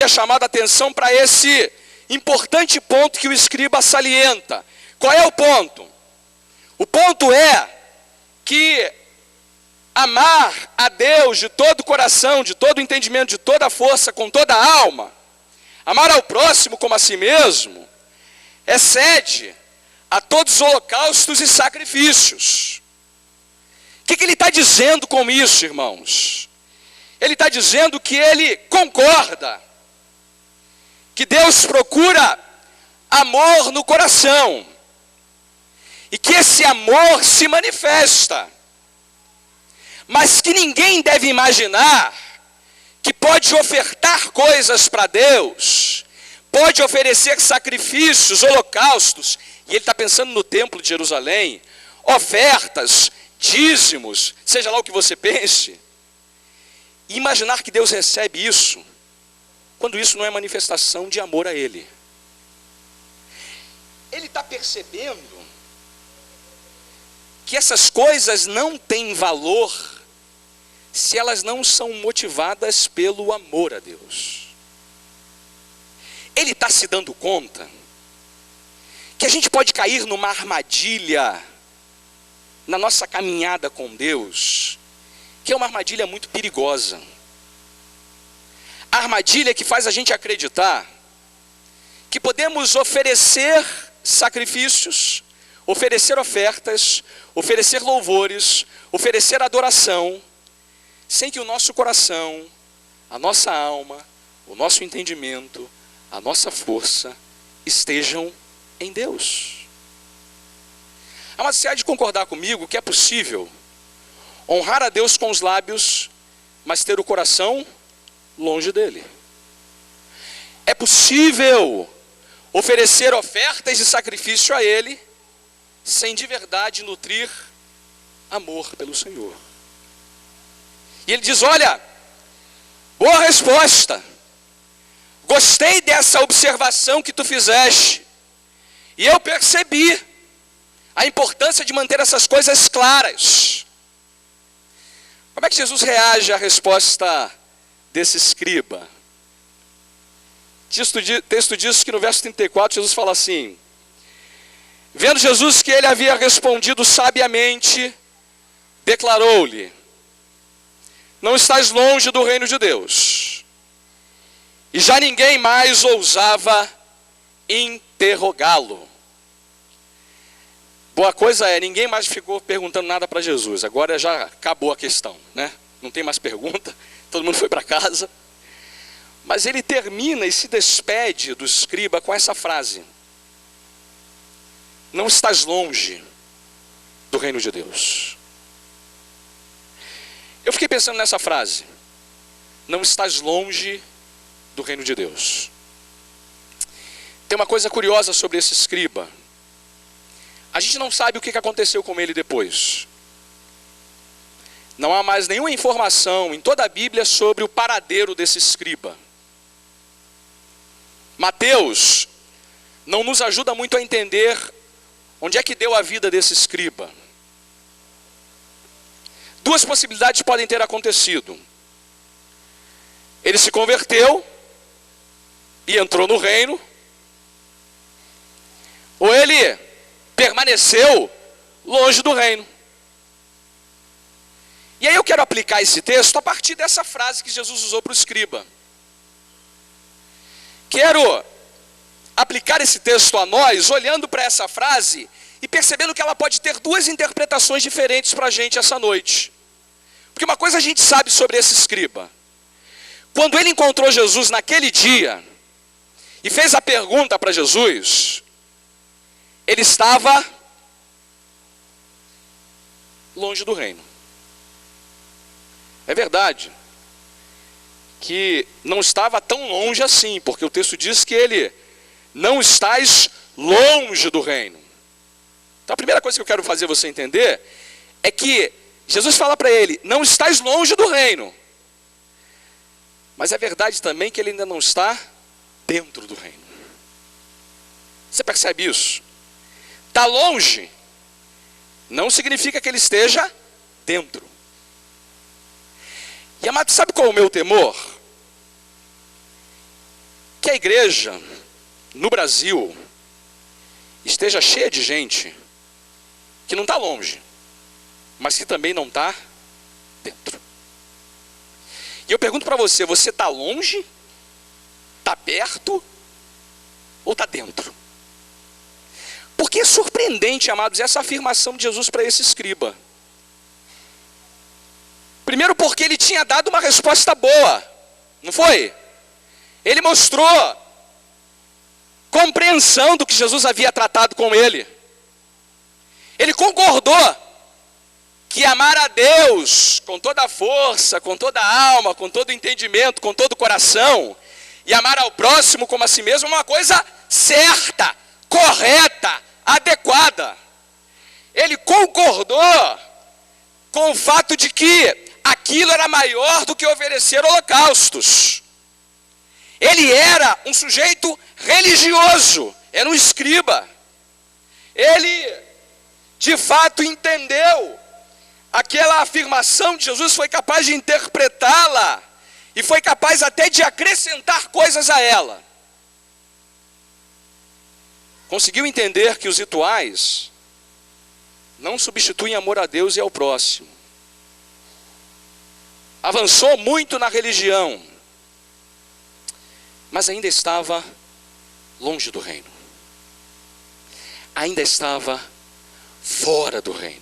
chamado a atenção para esse importante ponto que o escriba salienta. Qual é o ponto? O ponto é que amar a Deus de todo o coração, de todo o entendimento, de toda a força, com toda a alma, amar ao próximo como a si mesmo, excede a todos os holocaustos e sacrifícios. O que ele está dizendo com isso, irmãos? Ele está dizendo que ele concorda que Deus procura amor no coração e que esse amor se manifesta, mas que ninguém deve imaginar que pode ofertar coisas para Deus, pode oferecer sacrifícios, holocaustos, e ele está pensando no templo de Jerusalém, ofertas, dízimos, seja lá o que você pense, e imaginar que Deus recebe isso, quando isso não é manifestação de amor a Ele. Ele está percebendo que essas coisas não têm valor se elas não são motivadas pelo amor a Deus. Ele está se dando conta que a gente pode cair numa armadilha na nossa caminhada com Deus, que é uma armadilha muito perigosa. A armadilha que faz a gente acreditar que podemos oferecer sacrifícios, oferecer ofertas, oferecer louvores, oferecer adoração, sem que o nosso coração, a nossa alma, o nosso entendimento, a nossa força estejam em Deus. Mas você há de concordar comigo que é possível honrar a Deus com os lábios, mas ter o coração longe dele. É possível oferecer ofertas e sacrifício a Ele, sem de verdade nutrir amor pelo Senhor. E ele diz: olha, boa resposta, gostei dessa observação que tu fizeste, e eu percebi a importância de manter essas coisas claras. Como é que Jesus reage à resposta desse escriba? O texto diz que no verso 34 Jesus fala assim: vendo Jesus que ele havia respondido sabiamente, declarou-lhe: não estás longe do reino de Deus. E já ninguém mais ousava interrogá-lo. Boa coisa é, ninguém mais ficou perguntando nada para Jesus. Agora já acabou a questão, né? Não tem mais pergunta, todo mundo foi para casa. Mas ele termina e se despede do escriba com essa frase: não estás longe do reino de Deus. Eu fiquei pensando nessa frase: não estás longe do reino de Deus. Tem uma coisa curiosa sobre esse escriba. A gente não sabe o que aconteceu com ele depois. Não há mais nenhuma informação em toda a Bíblia sobre o paradeiro desse escriba. Mateus não nos ajuda muito a entender onde é que deu a vida desse escriba. Duas possibilidades podem ter acontecido. Ele se converteu e entrou no reino, ou ele permaneceu longe do reino. E aí eu quero aplicar esse texto a partir dessa frase que Jesus usou para o escriba. Quero aplicar esse texto a nós, olhando para essa frase e percebendo que ela pode ter duas interpretações diferentes para a gente essa noite. Porque uma coisa a gente sabe sobre esse escriba: quando ele encontrou Jesus naquele dia e fez a pergunta para Jesus, ele estava longe do reino. É verdade que não estava tão longe assim, porque o texto diz que ele: não estás longe do reino. Então a primeira coisa que eu quero fazer você entender é que Jesus fala para ele: não estás longe do reino. Mas é verdade também que ele ainda não está dentro do reino. Você percebe isso? Está longe não significa que ele esteja dentro. E amado, sabe qual é o meu temor? que a igreja no Brasil esteja cheia de gente que não está longe, mas que também não está dentro. E eu pergunto para você, você está longe, está perto ou está dentro? Porque é surpreendente, amados, essa afirmação de Jesus para esse escriba. Primeiro porque ele tinha dado uma resposta boa, não foi? Ele mostrou compreensão do que Jesus havia tratado com ele. Ele concordou que amar a Deus com toda a força, com toda a alma, com todo o entendimento, com todo o coração, e amar ao próximo como a si mesmo é uma coisa certa, correta, adequada. Ele concordou com o fato de que aquilo era maior do que oferecer holocaustos. Ele era um sujeito religioso, era um escriba. Ele, de fato, entendeu aquela afirmação de Jesus, foi capaz de interpretá-la e foi capaz até de acrescentar coisas a ela. Conseguiu entender que os rituais não substituem amor a Deus e ao próximo. Avançou muito na religião, mas ainda estava longe do reino. Ainda estava fora do reino.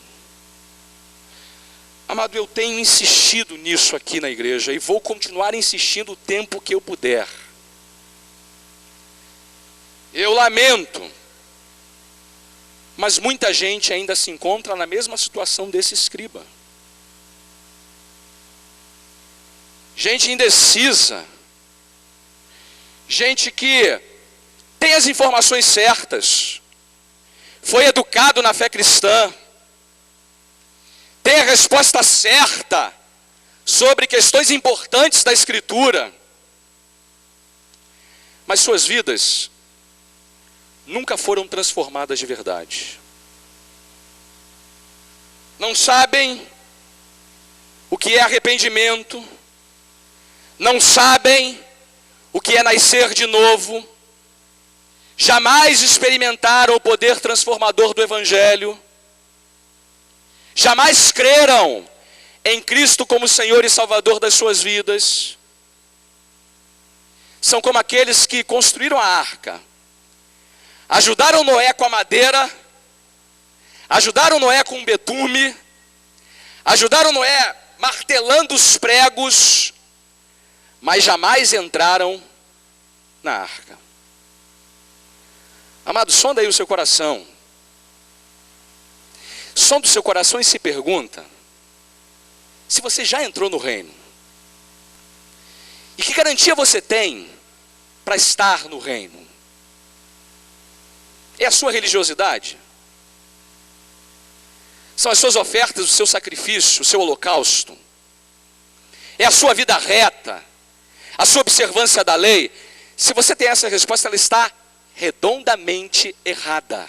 Amado, eu tenho insistido nisso aqui na igreja e vou continuar insistindo o tempo que eu puder. Eu lamento, mas muita gente ainda se encontra na mesma situação desse escriba. Gente indecisa, gente que tem as informações certas, foi educado na fé cristã, tem a resposta certa sobre questões importantes da Escritura, mas suas vidas nunca foram transformadas de verdade. Não sabem o que é arrependimento, não sabem o que é nascer de novo, jamais experimentaram o poder transformador do Evangelho, jamais creram em Cristo como Senhor e Salvador das suas vidas. São como aqueles que construíram a arca, ajudaram Noé com a madeira, ajudaram Noé com o betume, ajudaram Noé martelando os pregos, mas jamais entraram na arca. Amado, sonda aí o seu coração. Sonda o seu coração e se pergunta se você já entrou no reino. E que garantia você tem para estar no reino? É a sua religiosidade? São as suas ofertas, o seu sacrifício, o seu holocausto? É a sua vida reta? A sua observância da lei? Se você tem essa resposta, ela está redondamente errada.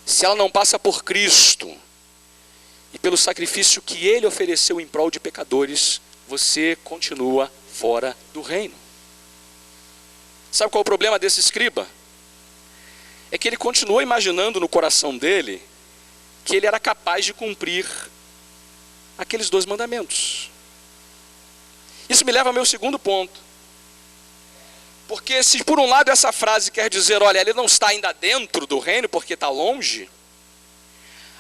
Se ela não passa por Cristo e pelo sacrifício que Ele ofereceu em prol de pecadores, você continua fora do reino. Sabe qual é o problema desse escriba? É que ele continuou imaginando no coração dele que ele era capaz de cumprir aqueles 2 mandamentos. Isso me leva ao meu segundo ponto. Porque se por um lado essa frase quer dizer, olha, ele não está ainda dentro do reino porque está longe,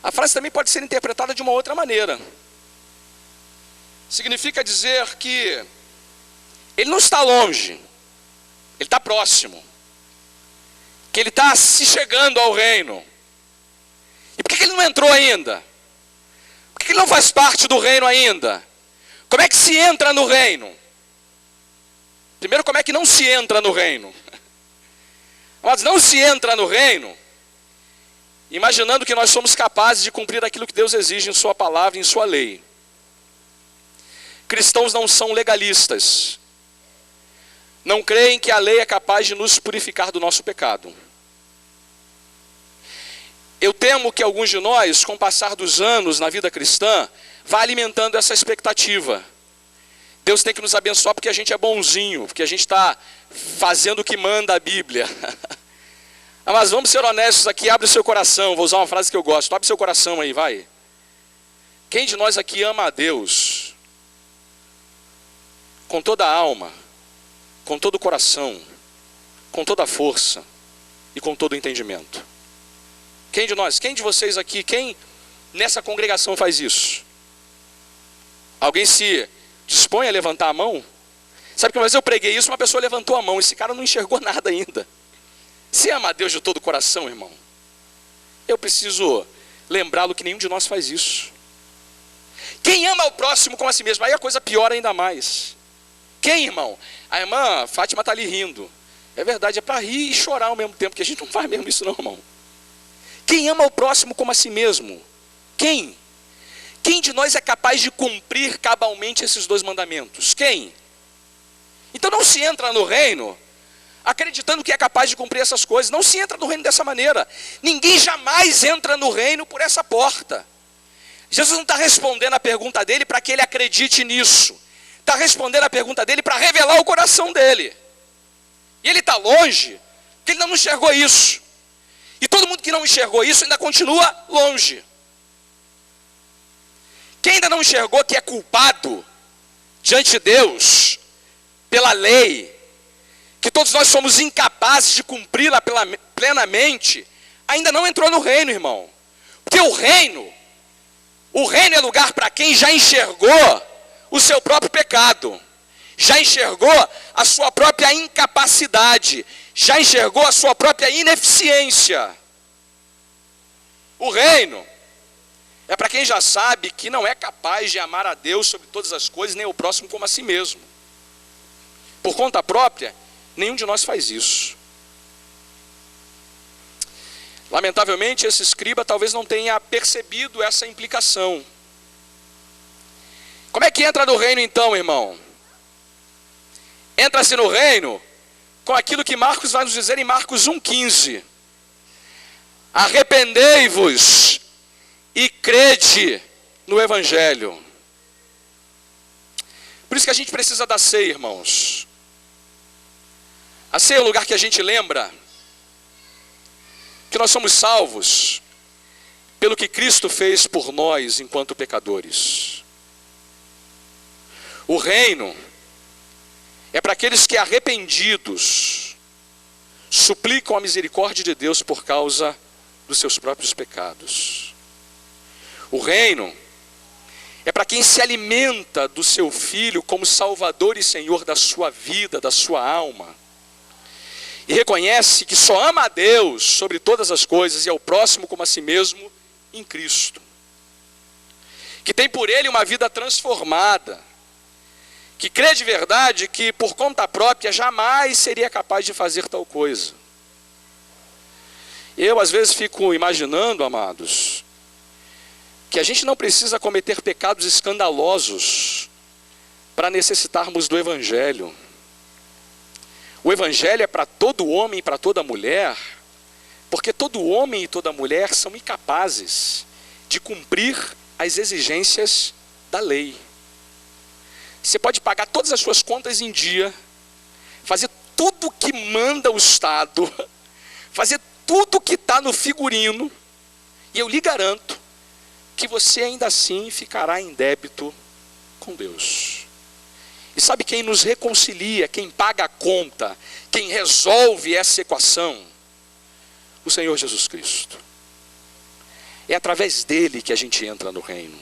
a frase também pode ser interpretada de uma outra maneira. Significa dizer que ele não está longe, ele está próximo, que ele está se chegando ao reino. E por que ele não entrou ainda? Por que ele não faz parte do reino ainda? Como é que se entra no reino? Primeiro, como é que não se entra no reino? Mas não se entra no reino imaginando que nós somos capazes de cumprir aquilo que Deus exige em sua palavra e em sua lei. Cristãos não são legalistas. Não creem que a lei é capaz de nos purificar do nosso pecado. Eu temo que alguns de nós, com o passar dos anos na vida cristã, vá alimentando essa expectativa Deus tem que nos abençoar porque a gente é bonzinho, porque a gente está fazendo o que manda a Bíblia. Mas vamos ser honestos aqui, abre o seu coração, vou usar uma frase que eu gosto, abre o seu coração aí, vai. Quem de nós aqui ama a Deus com toda a alma, com todo o coração, com toda a força e com todo o entendimento? Quem de nós, quem de vocês aqui, quem nessa congregação faz isso? Alguém se dispõe a levantar a mão? Sabe que uma vez eu preguei isso, uma pessoa levantou a mão, esse cara não enxergou nada ainda. Você ama a Deus de todo o coração, irmão? Eu preciso lembrá-lo que nenhum de nós faz isso. Quem ama o próximo como a si mesmo? Aí a coisa piora ainda mais. Quem, irmão? A irmã Fátima está ali rindo. É verdade, é para rir e chorar ao mesmo tempo, porque a gente não faz mesmo isso não, irmão. Quem ama o próximo como a si mesmo? Quem? Quem de nós é capaz de cumprir cabalmente esses dois mandamentos? Quem? Então não se entra no reino acreditando que é capaz de cumprir essas coisas. Não se entra no reino dessa maneira. Ninguém jamais entra no reino por essa porta. Jesus não está respondendo a pergunta dele para que ele acredite nisso. Está respondendo a pergunta dele para revelar o coração dele. E ele está longe, porque ele não enxergou isso. E todo mundo que não enxergou isso ainda continua longe. Quem ainda não enxergou que é culpado diante de Deus, pela lei, que todos nós somos incapazes de cumpri-la plenamente, ainda não entrou no reino, irmão. Porque o reino é lugar para quem já enxergou o seu próprio pecado, já enxergou a sua própria incapacidade, já enxergou a sua própria ineficiência. O reino é para quem já sabe que não é capaz de amar a Deus sobre todas as coisas, nem o próximo como a si mesmo. Por conta própria, nenhum de nós faz isso. Lamentavelmente, esse escriba talvez não tenha percebido essa implicação. Como é que entra no reino então, irmão? Entra-se no reino com aquilo que Marcos vai nos dizer em Marcos 1,15. Arrependei-vos e crede no Evangelho. Por isso que a gente precisa da ceia, irmãos. A ceia é o lugar que a gente lembra que nós somos salvos pelo que Cristo fez por nós enquanto pecadores. O reino é para aqueles que arrependidos suplicam a misericórdia de Deus por causa dos seus próprios pecados. O reino é para quem se alimenta do seu Filho como Salvador e Senhor da sua vida, da sua alma, e reconhece que só ama a Deus sobre todas as coisas e ao próximo como a si mesmo em Cristo, que tem por Ele uma vida transformada, que crê de verdade que por conta própria jamais seria capaz de fazer tal coisa. Eu às vezes fico imaginando, amados, que a gente não precisa cometer pecados escandalosos para necessitarmos do Evangelho. O Evangelho é para todo homem e para toda mulher, porque todo homem e toda mulher são incapazes de cumprir as exigências da lei. Você pode pagar todas as suas contas em dia, fazer tudo o que manda o Estado, fazer tudo o que está no figurino, e eu lhe garanto que você ainda assim ficará em débito com Deus. E sabe quem nos reconcilia, quem paga a conta, quem resolve essa equação? O Senhor Jesus Cristo. É através dele que a gente entra no reino.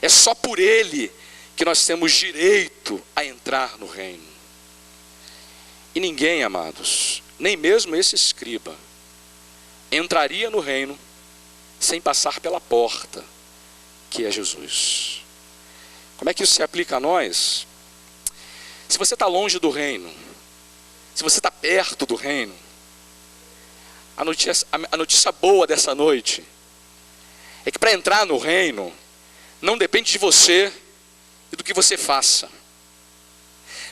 É só por ele que nós temos direito a entrar no reino. E ninguém, amados, nem mesmo esse escriba, entraria no reino sem passar pela porta, que é Jesus. Como é que isso se aplica a nós? Se você está longe do reino, se você está perto do reino, a notícia boa dessa noite é que para entrar no reino, não depende de você e do que você faça.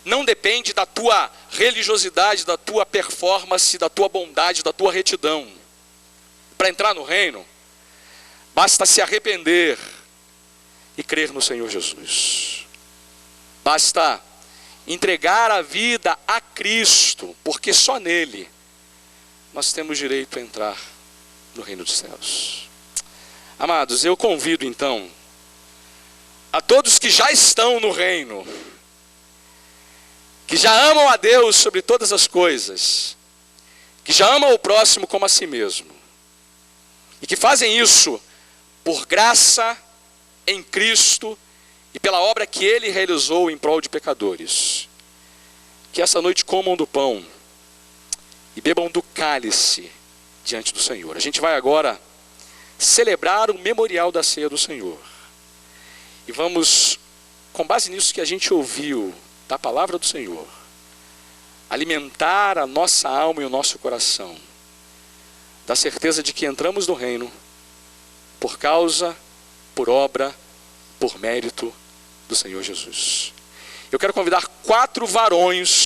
Não depende da tua religiosidade, da tua performance, da tua bondade, da tua retidão. Para entrar no reino, basta se arrepender e crer no Senhor Jesus. Basta entregar a vida a Cristo, porque só nele nós temos direito a entrar no reino dos céus. Amados, eu convido então a todos que já estão no reino, que já amam a Deus sobre todas as coisas, que já amam o próximo como a si mesmo, e que fazem isso por graça em Cristo e pela obra que Ele realizou em prol de pecadores, que essa noite comam do pão e bebam do cálice diante do Senhor. A gente vai agora celebrar o memorial da ceia do Senhor. E vamos, com base nisso que a gente ouviu da palavra do Senhor, alimentar a nossa alma e o nosso coração da certeza de que entramos no reino por causa, por obra, por mérito do Senhor Jesus. Eu quero convidar 4 varões